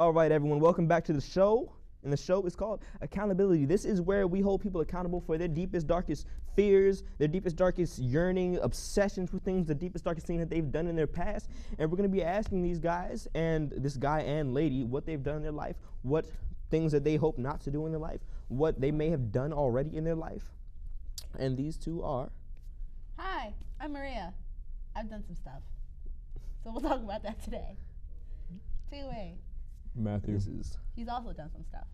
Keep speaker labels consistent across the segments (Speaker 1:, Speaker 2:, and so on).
Speaker 1: All right, everyone, welcome back to the show. And the show is called Accountability. This is where we hold people accountable for their deepest, darkest fears, their deepest, darkest yearning, obsessions with things, the deepest, darkest thing that they've done in their past. And we're going to be asking these guys and this guy and lady what they've done in their life, what things that they hope not to do in their life, what they may have done already in their life. And these two are...
Speaker 2: Hi, I'm Maria. I've done some stuff. So we'll talk about that today. Take it away.
Speaker 3: Matthew.
Speaker 2: He's also done some stuff.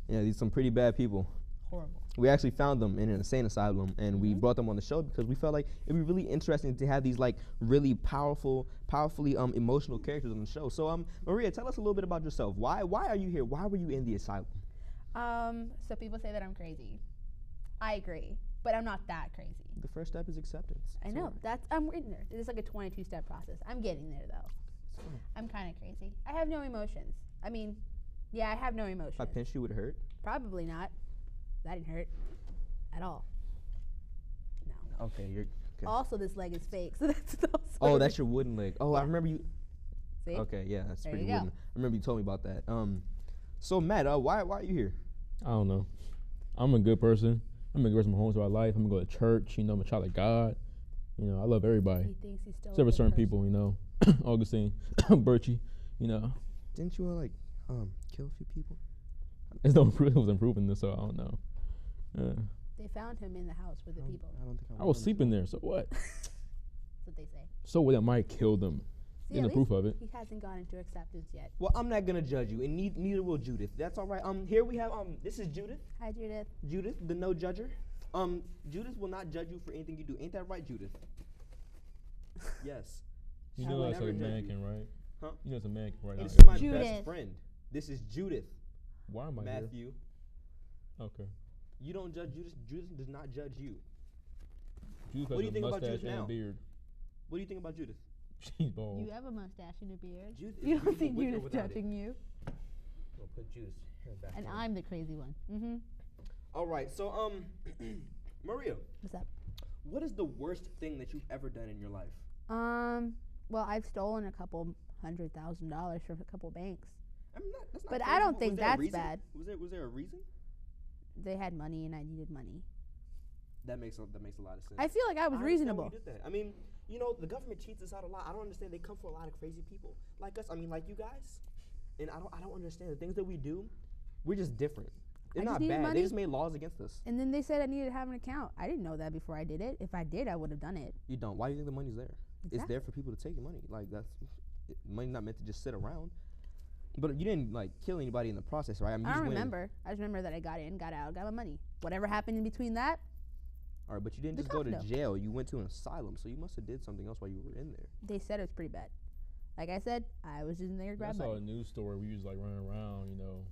Speaker 1: Yeah, these are some pretty bad people.
Speaker 2: Horrible.
Speaker 1: We actually found them in an insane asylum, and we brought them on the show because we felt like it'd be really interesting to have these like really powerfully emotional characters on the show. So Maria, tell us a little bit about yourself. Why are you here? Why were you in the asylum?
Speaker 2: So people say that I'm crazy. I agree, but I'm not that crazy.
Speaker 1: The first step is acceptance.
Speaker 2: I know. I'm getting there. It's like a 22-step process. I'm getting there though. I'm kind of crazy. I have no emotions. I mean, yeah, I have no emotions.
Speaker 1: If I pinched you, would it hurt?
Speaker 2: Probably not. That didn't hurt at all. No.
Speaker 1: Okay, you're... Okay.
Speaker 2: Also, this leg is fake, so that's also...
Speaker 1: Oh, that's your wooden leg. Oh, I remember you...
Speaker 2: See?
Speaker 1: Okay, yeah, that's
Speaker 2: There
Speaker 1: pretty
Speaker 2: you
Speaker 1: wooden.
Speaker 2: go.
Speaker 1: I remember you told me about that. So Matt, why are you here?
Speaker 3: I don't know. I'm a good person. I'm a good person my whole entire life. I'm gonna go to church. You know, I'm a child of God. You know, I love everybody.
Speaker 2: He thinks he's still
Speaker 3: Except for certain people, you know. Augustine, Birchie, you know.
Speaker 1: Didn't you kill a few people?
Speaker 3: It's no proof. It was improving this, so I don't know.
Speaker 2: They found him in the house with the people.
Speaker 1: I don't think
Speaker 3: I was sleeping there, so what?
Speaker 2: That's what they say.
Speaker 3: So what? I might kill them.
Speaker 2: See,
Speaker 3: Getting
Speaker 2: at
Speaker 3: the proof
Speaker 2: least
Speaker 3: of it.
Speaker 2: he hasn't gone into acceptance yet.
Speaker 1: Well, I'm not gonna judge you, and neither will Judith. That's all right. Here we have this is Judith.
Speaker 2: Hi, Judith.
Speaker 1: Judith, the no judger. Judith will not judge you for anything you do. Ain't that right, Judith? Yes.
Speaker 3: You
Speaker 1: She
Speaker 3: know
Speaker 1: will
Speaker 3: that's a
Speaker 1: never judge you.
Speaker 3: mannequin, right?
Speaker 1: Huh?
Speaker 3: You know it's a mannequin right now.
Speaker 1: This is my
Speaker 2: Judith.
Speaker 1: best friend. This is Judith.
Speaker 3: Why am I here?
Speaker 1: Matthew.
Speaker 3: Okay.
Speaker 1: You don't judge Judith. Judith does not judge you.
Speaker 3: Judith
Speaker 1: What
Speaker 3: has
Speaker 1: do you
Speaker 3: a
Speaker 1: think about
Speaker 3: mustache
Speaker 1: Judith
Speaker 3: and
Speaker 1: now?
Speaker 3: a beard.
Speaker 1: What do you think about Judith?
Speaker 3: She's bald.
Speaker 2: You have a mustache and a beard.
Speaker 1: Judith
Speaker 2: You
Speaker 1: is
Speaker 2: don't think
Speaker 1: beautiful with or
Speaker 2: Judith's
Speaker 1: without it?
Speaker 2: judging you?
Speaker 1: We'll put Judith back
Speaker 2: And
Speaker 1: on.
Speaker 2: I'm the crazy one. Mm-hmm.
Speaker 1: All right. So Maria,
Speaker 2: What's up?
Speaker 1: what is the worst thing that you've ever done in your life?
Speaker 2: Well, I've stolen a couple $100,000 from a couple banks.
Speaker 1: I mean, that's not
Speaker 2: But
Speaker 1: crazy.
Speaker 2: I don't
Speaker 1: Was
Speaker 2: think
Speaker 1: there a
Speaker 2: that's
Speaker 1: reason?
Speaker 2: bad.
Speaker 1: Was there a reason?
Speaker 2: They had money and I needed money.
Speaker 1: That makes a lot of sense.
Speaker 2: I feel like I was
Speaker 1: understand why
Speaker 2: reasonable.
Speaker 1: you did that. I mean, you know, the government cheats us out a lot. I don't understand. They come for a lot of crazy people like us. I mean, like you guys. And I don't understand the things that we do. We're just different. They're
Speaker 2: I just
Speaker 1: not
Speaker 2: needed
Speaker 1: bad.
Speaker 2: money.
Speaker 1: They just made laws against us.
Speaker 2: And then they said I needed to have an account. I didn't know that before I did it. If I did, I would have done it.
Speaker 1: You don't. Why do you think the money's there? It's
Speaker 2: Exactly.
Speaker 1: there for people to take your money. Like money's not meant to just sit around. But you didn't kill anybody in the process, right? I mean, you
Speaker 2: I don't
Speaker 1: just went in.
Speaker 2: remember. I just remember that I got in, got out, got my money. Whatever happened in between that,
Speaker 1: All right, but you didn't
Speaker 2: The
Speaker 1: just go to
Speaker 2: condo.
Speaker 1: jail. You went to an asylum, so you must have did something else while you were in there.
Speaker 2: they said it was pretty bad. Like I said, I was just in there to
Speaker 3: I
Speaker 2: grab
Speaker 3: saw a
Speaker 2: money.
Speaker 3: news story. We was like running around, you know,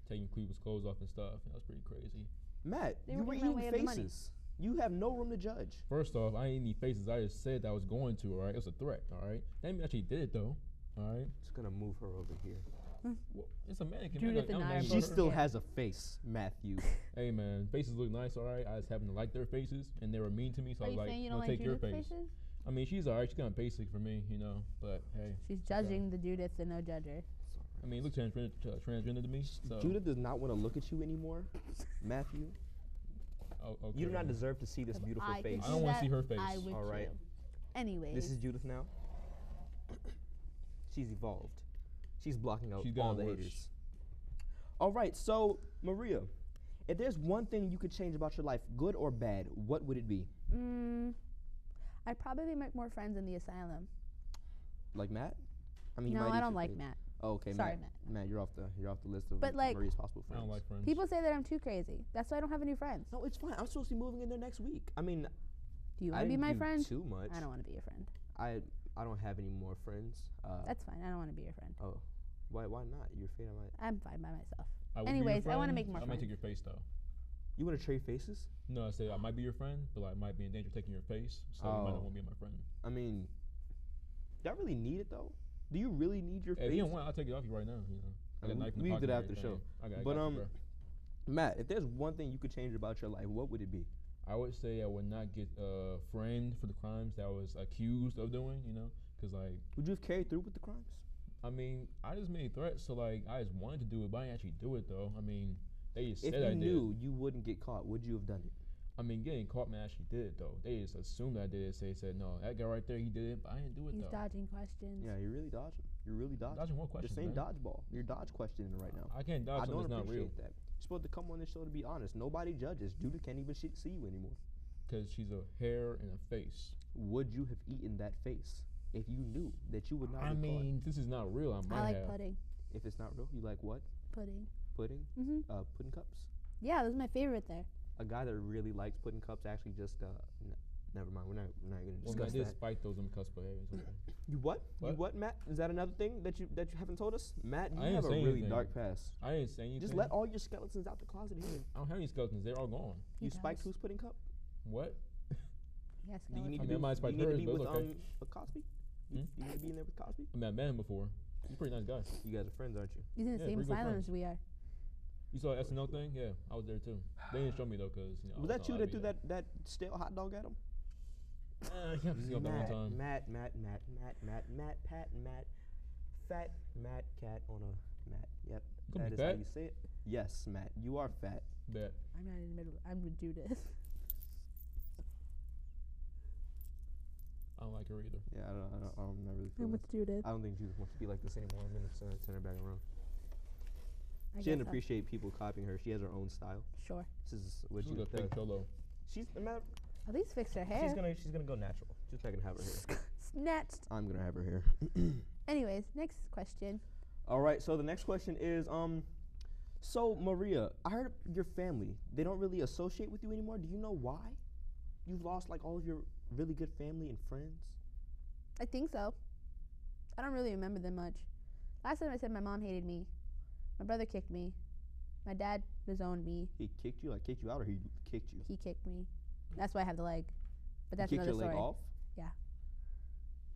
Speaker 3: taking people's clothes off and stuff. And that was pretty crazy.
Speaker 1: Matt,
Speaker 2: They
Speaker 1: you
Speaker 2: were
Speaker 1: were
Speaker 2: getting my way
Speaker 1: eating
Speaker 2: of the money.
Speaker 1: faces. You have no room to judge.
Speaker 3: First off, I ain't need faces. I just said that I was going to. All right, it was a threat. All right, that mean actually did it though. All right,
Speaker 1: Just gonna move her over here.
Speaker 3: well, it's a mannequin.
Speaker 2: Judith
Speaker 3: man.
Speaker 2: and
Speaker 3: I'm
Speaker 2: I
Speaker 3: not
Speaker 2: are
Speaker 1: She
Speaker 3: gonna
Speaker 2: both
Speaker 3: hurt her.
Speaker 1: still
Speaker 2: scared.
Speaker 1: has a face, Matthew.
Speaker 3: Hey man, faces look nice. All right, I just happen to like their faces, and they were mean to me, so
Speaker 2: Are
Speaker 3: I was
Speaker 2: you
Speaker 3: like,
Speaker 2: saying you
Speaker 3: "No,
Speaker 2: don't like
Speaker 3: take your
Speaker 2: Judith's
Speaker 3: face."
Speaker 2: faces?
Speaker 3: I mean, she's alright. She's kind of basic for me, you know. But hey,
Speaker 2: She's judging the Judith, the no judger.
Speaker 3: I mean, it looks transgender to me. So.
Speaker 1: Judith does not want to look at you anymore, Matthew.
Speaker 3: Oh, okay.
Speaker 1: You do not deserve to see this
Speaker 2: If
Speaker 1: beautiful
Speaker 2: I could
Speaker 1: face.
Speaker 3: I don't
Speaker 2: do
Speaker 3: wanna see
Speaker 2: that,
Speaker 3: her face.
Speaker 2: I would
Speaker 1: All right.
Speaker 2: too. Anyways,
Speaker 1: This is Judith now. She's evolved. She's blocking out
Speaker 3: She's
Speaker 1: all
Speaker 3: gotten
Speaker 1: the
Speaker 3: worse.
Speaker 1: haters. All right, so Maria, if there's one thing you could change about your life, good or bad, what would it be?
Speaker 2: I'd probably make more friends in the asylum.
Speaker 1: Like Matt? I mean, you
Speaker 2: No,
Speaker 1: might
Speaker 2: I
Speaker 1: eat
Speaker 2: don't
Speaker 1: your
Speaker 2: like
Speaker 1: face.
Speaker 2: Matt.
Speaker 1: Oh, okay,
Speaker 2: Sorry,
Speaker 1: Matt. Matt, you're off the list of
Speaker 2: But, like,
Speaker 1: Maria's possible
Speaker 3: I
Speaker 1: friends.
Speaker 3: don't like friends.
Speaker 2: People say that I'm too crazy. That's why I don't have any friends.
Speaker 1: No, it's fine. I'm supposed to be moving in there next week. I mean,
Speaker 2: Do you
Speaker 1: I
Speaker 2: want to be
Speaker 1: didn't
Speaker 2: my
Speaker 1: do
Speaker 2: friend?
Speaker 1: too much.
Speaker 2: I don't want to be your friend.
Speaker 1: I don't have any more friends.
Speaker 2: That's fine. I don't want to be your friend.
Speaker 1: Oh, why not? You're afraid I might.
Speaker 2: I'm fine by myself.
Speaker 3: I would be your
Speaker 2: Anyways, I wanna
Speaker 3: friend.
Speaker 2: make more
Speaker 3: I might take
Speaker 2: friends.
Speaker 3: your face though.
Speaker 1: You want to trade faces?
Speaker 3: No, I said I might be your friend, but like might be in danger of taking your face, so you might
Speaker 1: Oh.
Speaker 3: not want to be my friend.
Speaker 1: I mean, do I really need it though? Do you really need your
Speaker 3: If
Speaker 1: face?
Speaker 3: you don't want, I'll take it off you right now. You know, I got a knife in the
Speaker 1: we
Speaker 3: pocket
Speaker 1: did
Speaker 3: and
Speaker 1: after the show.
Speaker 3: everything. I
Speaker 1: But,
Speaker 3: got you, bro.
Speaker 1: Matt, if there's one thing you could change about your life, what would it be?
Speaker 3: I would say I would not get framed for the crimes that I was accused of doing. You know, because like
Speaker 1: Would you have carried through with the crimes?
Speaker 3: I mean, I just made threats, so like I just wanted to do it, but I didn't actually do it though. I mean, they just
Speaker 1: If
Speaker 3: said
Speaker 1: you
Speaker 3: I did.
Speaker 1: knew you wouldn't get caught, would you have done it?
Speaker 3: I mean, getting caught, man, I actually did it though. They just assumed I did it. They said, no, that guy right there, he did it, but I didn't do it
Speaker 2: He's
Speaker 3: though.
Speaker 2: dodging questions.
Speaker 1: Yeah, you're really dodging. You're really dodging.
Speaker 3: Dodging what questions,
Speaker 1: This ain't
Speaker 3: man?
Speaker 1: dodgeball. You're dodge questioning right now.
Speaker 3: I can't dodge
Speaker 1: I
Speaker 3: something
Speaker 1: don't
Speaker 3: that's not real.
Speaker 1: appreciate that. You're supposed to come on this show to be honest. Nobody judges. Judah can't even see you anymore.
Speaker 3: Because she's a hair and a face.
Speaker 1: Would you have eaten that face if you knew that you would not
Speaker 3: I
Speaker 1: be
Speaker 3: mean, this is not real. I might
Speaker 2: I like
Speaker 3: have.
Speaker 2: pudding.
Speaker 1: caught? If it's not real, you like what?
Speaker 2: Pudding.
Speaker 1: Pudding?
Speaker 2: Mhm.
Speaker 1: Pudding cups?
Speaker 2: Yeah, this is my favorite there.
Speaker 1: A guy that really likes pudding cups actually just, never mind. We're not going to
Speaker 3: Well,
Speaker 1: discuss
Speaker 3: I did
Speaker 1: that.
Speaker 3: spike those on the cusp, but hey, it's okay.
Speaker 1: You what? You
Speaker 3: What?
Speaker 1: what, Matt? Is that another thing that you haven't told us? Matt, you
Speaker 3: I didn't
Speaker 1: have a
Speaker 3: say
Speaker 1: really
Speaker 3: anything.
Speaker 1: dark past.
Speaker 3: I didn't say anything.
Speaker 1: Just let all your skeletons out the closet here.
Speaker 3: I don't have any skeletons. They're all gone.
Speaker 2: He
Speaker 1: You spiked
Speaker 2: does.
Speaker 1: whose pudding cup?
Speaker 3: What?
Speaker 2: Yes,
Speaker 1: Do you need
Speaker 3: I
Speaker 1: to
Speaker 3: mean, I might
Speaker 1: be,
Speaker 3: spike
Speaker 1: you need to
Speaker 3: hers,
Speaker 1: be
Speaker 3: but
Speaker 1: with
Speaker 3: it's okay.
Speaker 1: with Cosby?
Speaker 3: Hmm?
Speaker 1: You need to be in there with Cosby?
Speaker 3: I mean, I met him before. He's a pretty nice guy.
Speaker 1: You guys are friends, aren't you?
Speaker 2: He's in the
Speaker 3: Yeah,
Speaker 2: same
Speaker 3: we're good
Speaker 2: asylum
Speaker 3: friends.
Speaker 2: as we are.
Speaker 3: You saw the SNL thing? Yeah, I was there too. They didn't show me though, cause you know.
Speaker 1: Was that you that threw that stale hot dog at him?
Speaker 3: Yeah, I've seen that one time.
Speaker 1: Matt, Pat, Matt, fat Matt cat on a mat. Yep,
Speaker 3: You gonna
Speaker 1: that
Speaker 3: be
Speaker 1: is how
Speaker 3: fat?
Speaker 1: you say it. Yes, Matt, you are fat.
Speaker 3: Bet.
Speaker 2: I'm not in the middle. I'm with Judith.
Speaker 3: I don't like her either.
Speaker 1: Yeah, I'm not really
Speaker 2: I'm
Speaker 1: feeling it.
Speaker 2: with Judith.
Speaker 1: I don't think Judith wants to be like this anymore. I'm gonna turn her back around.
Speaker 2: I
Speaker 1: She doesn't
Speaker 2: guess
Speaker 1: appreciate people copying her. She has her own style.
Speaker 2: Sure.
Speaker 1: This is what
Speaker 3: She's a
Speaker 1: Judith
Speaker 3: fake
Speaker 1: does.
Speaker 3: cholo.
Speaker 1: She's Matt,
Speaker 2: At least fix her hair.
Speaker 1: she's gonna go natural. Just not gonna have her hair.
Speaker 2: Snatched.
Speaker 1: I'm gonna have her hair.
Speaker 2: Anyways, next question.
Speaker 1: All right. So the next question is so Maria, I heard your family, they don't really associate with you anymore. Do you know why? You've lost like all of your really good family and friends.
Speaker 2: I think so. I don't really remember them much. Last time I said my mom hated me. My brother kicked me. My dad disowned me.
Speaker 1: He kicked you, like kicked you out, or he kicked you?
Speaker 2: He kicked me. That's why I have the leg. But that's
Speaker 1: he kicked
Speaker 2: another
Speaker 1: your
Speaker 2: story.
Speaker 1: leg off.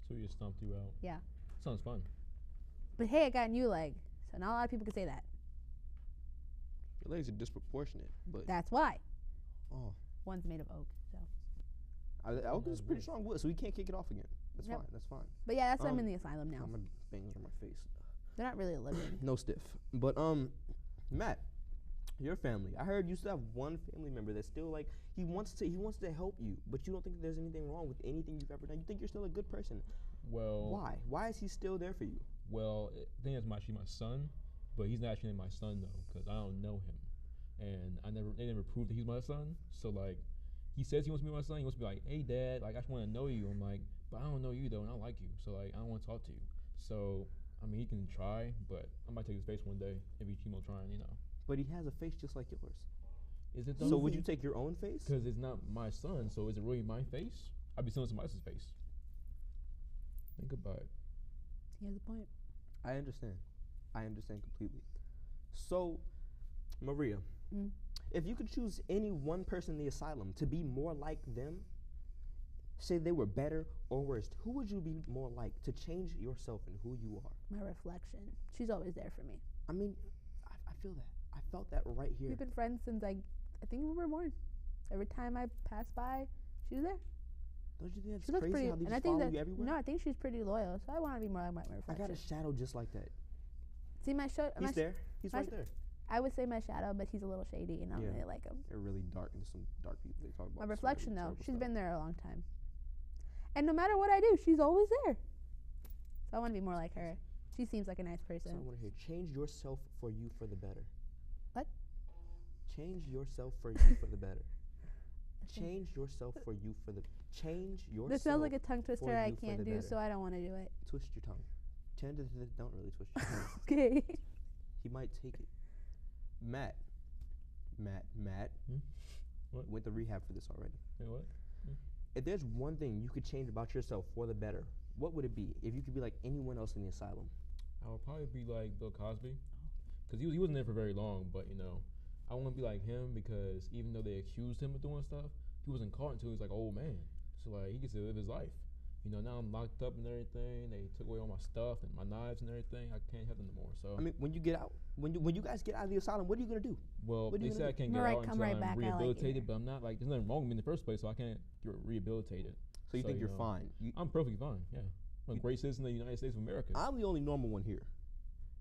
Speaker 3: So he just stomped you out.
Speaker 2: Yeah.
Speaker 3: Sounds fun.
Speaker 2: But hey, I got a new leg. So not a lot of people can say that.
Speaker 1: Your legs are disproportionate, but
Speaker 2: That's why.
Speaker 1: oh,
Speaker 2: One's made of oak. So.
Speaker 1: oak is pretty strong wood, so we can't kick it off again. That's
Speaker 2: Yep.
Speaker 1: fine. That's fine.
Speaker 2: But yeah, that's why I'm in
Speaker 1: Um,
Speaker 2: the asylum now.
Speaker 1: I'm gonna bang it on my face.
Speaker 2: They're not really living.
Speaker 1: No stiff. But Matt, your family. I heard you still have one family member that's still like he wants to help you, but you don't think that there's anything wrong with anything you've ever done. You think you're still a good person.
Speaker 3: Well.
Speaker 1: Why? Why is he still there for you?
Speaker 3: Well, I think that's actually my son, but he's not actually my son though, because I don't know him, and they never proved that he's my son. So like, he says he wants to be my son. He wants to be like, hey dad, like I just want to know you. I'm like, but I don't know you though, and I don't like you. So like, I don't want to talk to you. So I mean, he can try, but I might take his face one day if he keep on trying, you know.
Speaker 1: But he has a face just like yours.
Speaker 3: Is it
Speaker 1: So
Speaker 3: though?
Speaker 1: would you take your own face?
Speaker 3: Because it's not my son, so is it really my face? I'd be stealing somebody else's face. Think about it.
Speaker 2: He has a point.
Speaker 1: I understand. I understand completely. So, Maria,
Speaker 2: Mm.
Speaker 1: if you could choose any one person in the asylum to be more like them, say they were better or worse, who would you be more like to change yourself and who you are?
Speaker 2: My reflection. She's always there for me.
Speaker 1: I mean, I feel that. I felt that right here.
Speaker 2: We've been friends since I think we were born. Every time I pass by, she was there.
Speaker 1: Don't you think that's
Speaker 2: She looks
Speaker 1: crazy
Speaker 2: pretty,
Speaker 1: how they
Speaker 2: and
Speaker 1: just
Speaker 2: I think
Speaker 1: follow
Speaker 2: that
Speaker 1: you everywhere?
Speaker 2: no, I think she's pretty loyal. So I want to be more like my
Speaker 1: I
Speaker 2: reflection.
Speaker 1: got a shadow just like that.
Speaker 2: See my show.
Speaker 1: He's there. He's
Speaker 2: my
Speaker 1: right
Speaker 2: sh-
Speaker 1: there.
Speaker 2: I would say my shadow, but he's a little shady, and I don't
Speaker 1: Yeah.
Speaker 2: really like him.
Speaker 1: They're really dark. There's some dark people they talk about.
Speaker 2: My
Speaker 1: some
Speaker 2: reflection,
Speaker 1: really
Speaker 2: though,
Speaker 1: terrible
Speaker 2: she's
Speaker 1: stuff.
Speaker 2: been there a long time, and no matter what I do, she's always there. So I want to be more like her. She seems like a nice
Speaker 1: So I
Speaker 2: person.
Speaker 1: want to hear, change yourself for you for the better.
Speaker 2: What?
Speaker 1: Change yourself for you for the better. Change yourself for you for the change yourself.
Speaker 2: This sounds like a tongue twister
Speaker 1: for
Speaker 2: I
Speaker 1: you for
Speaker 2: can't
Speaker 1: the
Speaker 2: do,
Speaker 1: better.
Speaker 2: so I don't want to do it.
Speaker 1: Twist your tongue. Don't really twist your tongue.
Speaker 2: Okay.
Speaker 1: He might take it. Matt.
Speaker 3: Hmm? What?
Speaker 1: Went to rehab for this already.
Speaker 3: Hey, what?
Speaker 1: If there's one thing you could change about yourself for the better, what would it be? If you could be like anyone else in the asylum.
Speaker 3: I would probably be like Bill Cosby, because he wasn't there for very long. But you know, I want to be like him because even though they accused him of doing stuff, he wasn't caught until he was like old man. So like he gets to live his life. You know, now I'm locked up and everything. They took away all my stuff and my knives and everything. I can't have them no more. So
Speaker 1: I mean, when you get out, when you guys get out of the asylum, what are you gonna do?
Speaker 3: well,
Speaker 1: what are
Speaker 3: they
Speaker 1: you
Speaker 3: said I
Speaker 1: gonna
Speaker 3: can't
Speaker 2: Mariah,
Speaker 3: get out
Speaker 2: come
Speaker 3: until
Speaker 2: right
Speaker 3: I'm
Speaker 2: back. I like it
Speaker 3: rehabilitated,
Speaker 2: here.
Speaker 3: but I'm not. Like there's nothing wrong with me in the first place, so I can't get rehabilitated.
Speaker 1: So you think you're
Speaker 3: know,
Speaker 1: fine?
Speaker 3: I'm perfectly fine. Yeah, A great citizen of the United States of America.
Speaker 1: I'm the only normal one here.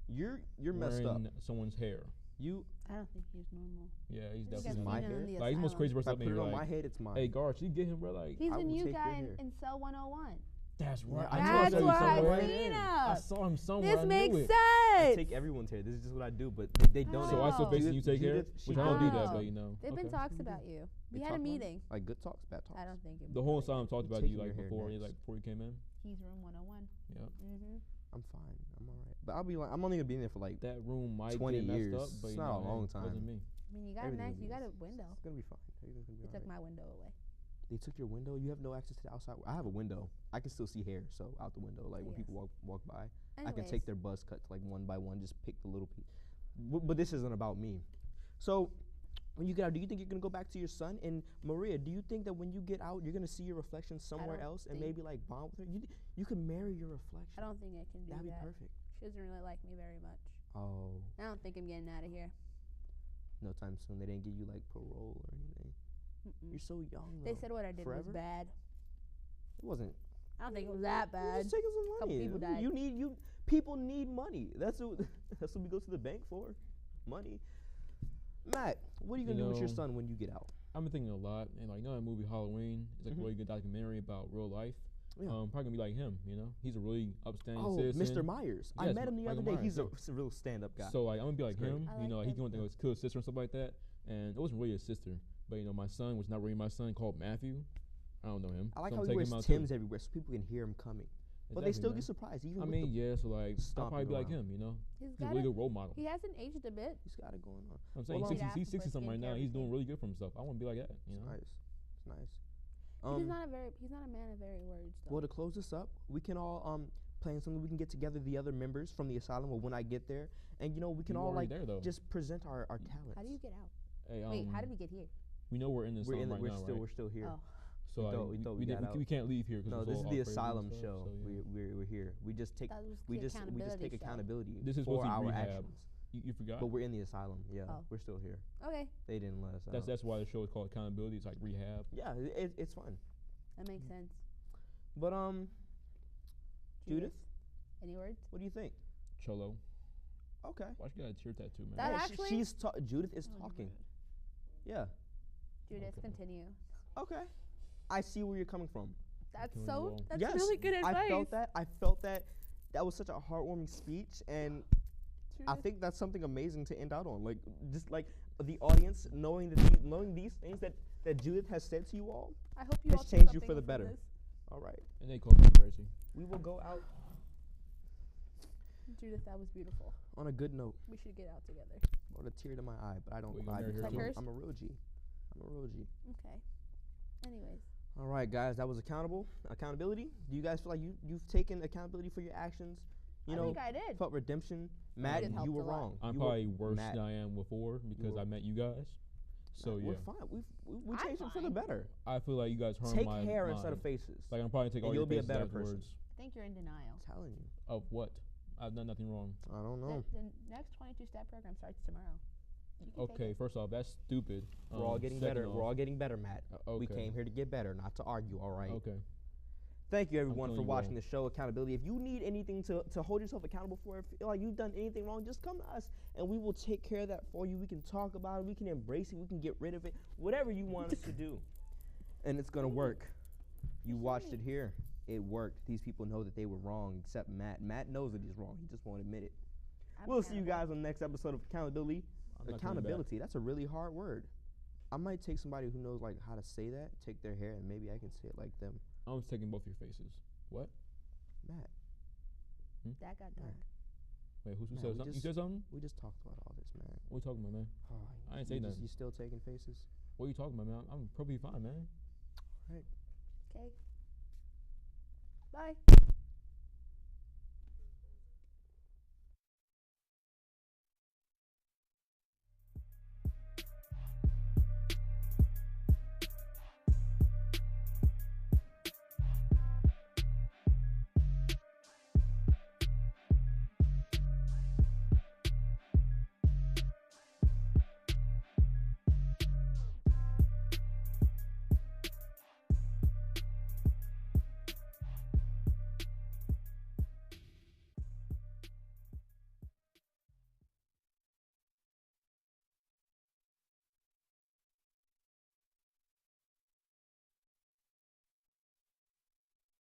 Speaker 1: You're messed up.
Speaker 3: Wearing someone's hair.
Speaker 2: I don't think he's normal.
Speaker 3: Yeah, he's
Speaker 2: I think
Speaker 3: definitely
Speaker 2: I've
Speaker 1: my
Speaker 2: seen him
Speaker 1: hair?
Speaker 2: in the
Speaker 3: like he's the most crazy
Speaker 1: If
Speaker 3: person
Speaker 1: I
Speaker 3: I've
Speaker 1: put
Speaker 3: been
Speaker 1: it on
Speaker 3: like,
Speaker 1: my head, it's mine.
Speaker 3: hey, guard, you get him, bro? Like,
Speaker 2: He's
Speaker 1: I
Speaker 2: the
Speaker 1: will
Speaker 2: new
Speaker 1: take
Speaker 2: guy
Speaker 1: your hair.
Speaker 2: in Cell 101.
Speaker 3: that's right.
Speaker 1: I
Speaker 3: I knew I
Speaker 2: That's
Speaker 3: saw you
Speaker 2: where I've
Speaker 3: somewhere.
Speaker 2: seen
Speaker 3: I
Speaker 2: him.
Speaker 3: saw him somewhere.
Speaker 2: This
Speaker 3: I
Speaker 2: makes
Speaker 3: knew it.
Speaker 1: I
Speaker 2: sense.
Speaker 1: take everyone's hair. This is just what I do, but they don't.
Speaker 3: So I still
Speaker 2: Oh.
Speaker 3: facing you take hair,
Speaker 1: Judith,
Speaker 3: which
Speaker 1: she
Speaker 3: I don't do
Speaker 2: does.
Speaker 3: that, but you know.
Speaker 2: There've been
Speaker 3: Okay.
Speaker 2: talks about you. We
Speaker 1: They
Speaker 2: had a
Speaker 1: talk about me?
Speaker 2: meeting.
Speaker 1: Like good talks, bad talks.
Speaker 2: I don't think it
Speaker 3: The
Speaker 2: was
Speaker 3: whole
Speaker 2: like
Speaker 3: time talked about
Speaker 1: taking
Speaker 3: you like
Speaker 1: your hair
Speaker 3: before,
Speaker 1: next.
Speaker 3: like before you came in.
Speaker 2: He's room 101.
Speaker 3: Yeah.
Speaker 2: Mm-hmm.
Speaker 1: I'm fine. I'm all right. But I'll be like, I'm only gonna be in there for like.
Speaker 3: That room might
Speaker 1: 20
Speaker 3: get messed
Speaker 1: years.
Speaker 3: up, but
Speaker 1: It's
Speaker 3: you
Speaker 1: not
Speaker 3: know,
Speaker 1: a long
Speaker 3: hey,
Speaker 1: time.
Speaker 3: Wasn't me.
Speaker 2: I mean, you got
Speaker 1: Everything
Speaker 2: you got a
Speaker 1: is-
Speaker 2: window.
Speaker 1: It's gonna be fine. Everything's gonna be
Speaker 2: They took
Speaker 1: alright.
Speaker 2: my window away.
Speaker 1: They took your window. You have no access to the outside. I have a window. I can still see hair, so out the window, like when
Speaker 2: Yes.
Speaker 1: people walk by, I can
Speaker 2: Anyways,
Speaker 1: take their buzz cuts like one by one, just pick the little piece. But this isn't about me. So when you get out, do you think you're gonna go back to your son? And Maria, do you think that when you get out, you're gonna see your reflection somewhere
Speaker 2: don't
Speaker 1: else and
Speaker 2: think-
Speaker 1: maybe like bond with her? You could marry your reflection.
Speaker 2: I don't think I can do
Speaker 1: That'd be
Speaker 2: that.
Speaker 1: perfect.
Speaker 2: She doesn't really like me very much.
Speaker 1: Oh,
Speaker 2: I don't think I'm getting out of here.
Speaker 1: no time soon. They didn't give you like parole or anything.
Speaker 2: Mm-mm.
Speaker 1: You're so young.
Speaker 2: They
Speaker 1: though.
Speaker 2: said what I did
Speaker 1: Forever?
Speaker 2: was bad.
Speaker 1: It wasn't.
Speaker 2: I don't think it was that
Speaker 1: You're
Speaker 2: bad.
Speaker 1: just taking some
Speaker 2: Couple
Speaker 1: money.
Speaker 2: people died.
Speaker 1: People need money. That's what that's what we go to the bank for. Money. Matt, what are you gonna do with your
Speaker 3: know,
Speaker 1: son when you get out?
Speaker 3: I've been thinking a lot, and like, you know that movie Halloween? It's like a really good documentary about real life.
Speaker 1: Yeah.
Speaker 3: Probably gonna be like him, you know. He's a really upstanding
Speaker 1: Oh,
Speaker 3: citizen.
Speaker 1: Mr. Myers. I
Speaker 3: Yes,
Speaker 1: met him the other
Speaker 3: Michael
Speaker 1: day. He's
Speaker 3: Myers,
Speaker 1: a real stand-up guy.
Speaker 3: So like, I'm gonna be like
Speaker 1: That's great.
Speaker 3: him.
Speaker 2: I
Speaker 3: You know,
Speaker 2: like
Speaker 3: he
Speaker 2: him
Speaker 3: going to
Speaker 2: too.
Speaker 3: kill his sister and stuff like that. And it wasn't really his sister, but you know, my son was not really my son. Called Matthew. I don't know him.
Speaker 1: I like
Speaker 3: so
Speaker 1: how
Speaker 3: I'm
Speaker 1: he
Speaker 3: taking
Speaker 1: wears
Speaker 3: him out too.
Speaker 1: Timbs everywhere so people can hear him coming. But they
Speaker 3: Exactly,
Speaker 1: still
Speaker 3: man.
Speaker 1: get surprised, even
Speaker 3: I
Speaker 1: with
Speaker 3: mean, yeah. So like, I'll
Speaker 1: stomping
Speaker 3: probably be like
Speaker 1: around.
Speaker 3: him. You know,
Speaker 2: He's
Speaker 3: he's a
Speaker 2: got
Speaker 3: really
Speaker 2: it.
Speaker 3: good role model.
Speaker 2: He hasn't aged a bit.
Speaker 1: he's got it going on.
Speaker 3: I'm saying
Speaker 1: Well,
Speaker 3: he's 60 something right now.
Speaker 2: skincare
Speaker 3: He's doing
Speaker 2: routine.
Speaker 3: really good for himself. I want to be like that. You
Speaker 1: It's
Speaker 3: know.
Speaker 1: nice. It's nice.
Speaker 2: He's not a man of very words though.
Speaker 1: Well, to close this up, we can all plan something. We can get together the other members from the asylum, or when I get there, and you know we can
Speaker 3: You
Speaker 1: all
Speaker 3: already
Speaker 1: like
Speaker 3: there, though.
Speaker 1: just present our talents.
Speaker 2: How do you get out?
Speaker 3: Hey,
Speaker 2: Wait, how did we get here?
Speaker 3: we know we're in this
Speaker 1: We're
Speaker 3: right
Speaker 1: we're
Speaker 3: now,
Speaker 1: still
Speaker 3: right?
Speaker 1: we're still here.
Speaker 2: Oh,
Speaker 3: So
Speaker 1: we
Speaker 3: like,
Speaker 1: thought- we thought we got out.
Speaker 3: we can't leave here because
Speaker 1: No, this is the asylum show.
Speaker 3: So, yeah.
Speaker 1: We're here. We just take
Speaker 2: that was
Speaker 1: we
Speaker 2: the
Speaker 1: just take
Speaker 2: show.
Speaker 1: accountability
Speaker 3: This is
Speaker 1: for
Speaker 3: supposed to
Speaker 1: our
Speaker 3: be rehab.
Speaker 1: actions.
Speaker 3: You forgot.
Speaker 1: But we're in the asylum. Yeah,
Speaker 2: Oh.
Speaker 1: we're still here.
Speaker 2: Okay,
Speaker 1: They didn't let us out.
Speaker 3: That's why the show is called Accountability. It's like rehab.
Speaker 1: Yeah, it's fun.
Speaker 2: that makes sense.
Speaker 1: But Judith,
Speaker 2: Any words?
Speaker 1: what do you think?
Speaker 3: Cholo.
Speaker 1: Okay.
Speaker 3: Why you got a tear tattoo, man?
Speaker 2: That
Speaker 1: Yeah,
Speaker 2: actually-
Speaker 1: she's Judith is talking. Yeah.
Speaker 2: Judith,
Speaker 3: Okay.
Speaker 2: continue.
Speaker 1: Okay. I see where you're coming from.
Speaker 2: That's
Speaker 3: Doing
Speaker 2: so.
Speaker 3: well.
Speaker 2: That's
Speaker 1: Yes,
Speaker 2: really good advice.
Speaker 1: I felt that. That was such a heartwarming speech, and I
Speaker 2: Judith,
Speaker 1: think that's something amazing to end out on. Like just like the audience knowing that knowing these things that Judith has said to you all.
Speaker 2: I hope you
Speaker 1: has
Speaker 2: all took
Speaker 1: changed you
Speaker 2: something
Speaker 1: for the
Speaker 2: from
Speaker 1: better.
Speaker 2: this.
Speaker 1: All right.
Speaker 3: And they called me crazy.
Speaker 1: We will go out
Speaker 2: Judith, that was beautiful.
Speaker 1: on a good note.
Speaker 2: We should get out together.
Speaker 1: Brought a tear to my eye, but I don't
Speaker 3: What, you gonna
Speaker 1: cry
Speaker 3: marry
Speaker 1: because
Speaker 3: her
Speaker 2: Like hers?
Speaker 1: I'm a real G. I'm a real G.
Speaker 2: Okay. Anyways,
Speaker 1: All right, guys, that was accountability. Do you guys feel like you've taken accountability for your actions? You
Speaker 2: I
Speaker 1: know,
Speaker 2: think I did.
Speaker 1: felt redemption. Matt,
Speaker 2: Judith helped
Speaker 1: you were
Speaker 2: a lot.
Speaker 1: wrong.
Speaker 3: I'm
Speaker 1: You
Speaker 3: probably
Speaker 1: were,
Speaker 3: worse
Speaker 1: Matt,
Speaker 3: than I am before because
Speaker 1: were-
Speaker 3: I met you guys. So
Speaker 1: Matt,
Speaker 3: yeah,
Speaker 1: we're fine. We
Speaker 2: I'm
Speaker 1: changed it for the
Speaker 2: fine.
Speaker 1: better.
Speaker 3: I feel like you guys harmed
Speaker 1: Take
Speaker 3: my
Speaker 1: hair
Speaker 3: mind.
Speaker 1: instead of faces.
Speaker 3: Like I'm probably take
Speaker 1: and
Speaker 3: all
Speaker 1: you'll
Speaker 3: your
Speaker 1: be a
Speaker 3: faces
Speaker 1: better
Speaker 3: afterwards.
Speaker 1: person.
Speaker 2: I think you're in denial.
Speaker 1: I'm telling you.
Speaker 3: Of what? I've done nothing wrong.
Speaker 1: I don't know.
Speaker 2: The next 22-step program starts tomorrow. You can take
Speaker 3: Okay,
Speaker 2: it.
Speaker 3: first off, that's stupid.
Speaker 1: We're all getting
Speaker 3: second
Speaker 1: better.
Speaker 3: off-
Speaker 1: We're all getting better, Matt.
Speaker 3: okay.
Speaker 1: We came here to get better, not to argue. All right.
Speaker 3: Okay.
Speaker 1: Thank you, everyone, for
Speaker 3: feeling
Speaker 1: watching
Speaker 3: well.
Speaker 1: the show, Accountability. If you need anything to hold yourself accountable for, if you feel like you've done anything wrong, just come to us, and we will take care of that for you. We can talk about it. We can embrace it. We can get rid of it. Whatever you want us to do. And it's going to work. You watched it here. It worked. These people know that they were wrong, except Matt. Matt knows that he's wrong. He just won't admit it.
Speaker 2: I'm
Speaker 1: We'll see you
Speaker 2: accountable.
Speaker 1: guys on the next episode of Accountability.
Speaker 3: I'm not coming back.
Speaker 1: Accountability. That's a really hard word. I might take somebody who knows like how to say that, take their hair, and maybe I can say it like them.
Speaker 3: I'm taking both your faces. What?
Speaker 1: Matt.
Speaker 2: That got dark.
Speaker 3: Wait, who
Speaker 1: Nah,
Speaker 3: said
Speaker 1: we
Speaker 3: something? You
Speaker 1: just-
Speaker 3: said something?
Speaker 1: We just talked about all this, man.
Speaker 3: What are you talking about, man?
Speaker 1: Oh,
Speaker 3: I ain't say nothing.
Speaker 1: You still taking faces?
Speaker 3: What are you talking about, man? I'm probably fine, man.
Speaker 2: Okay. Bye.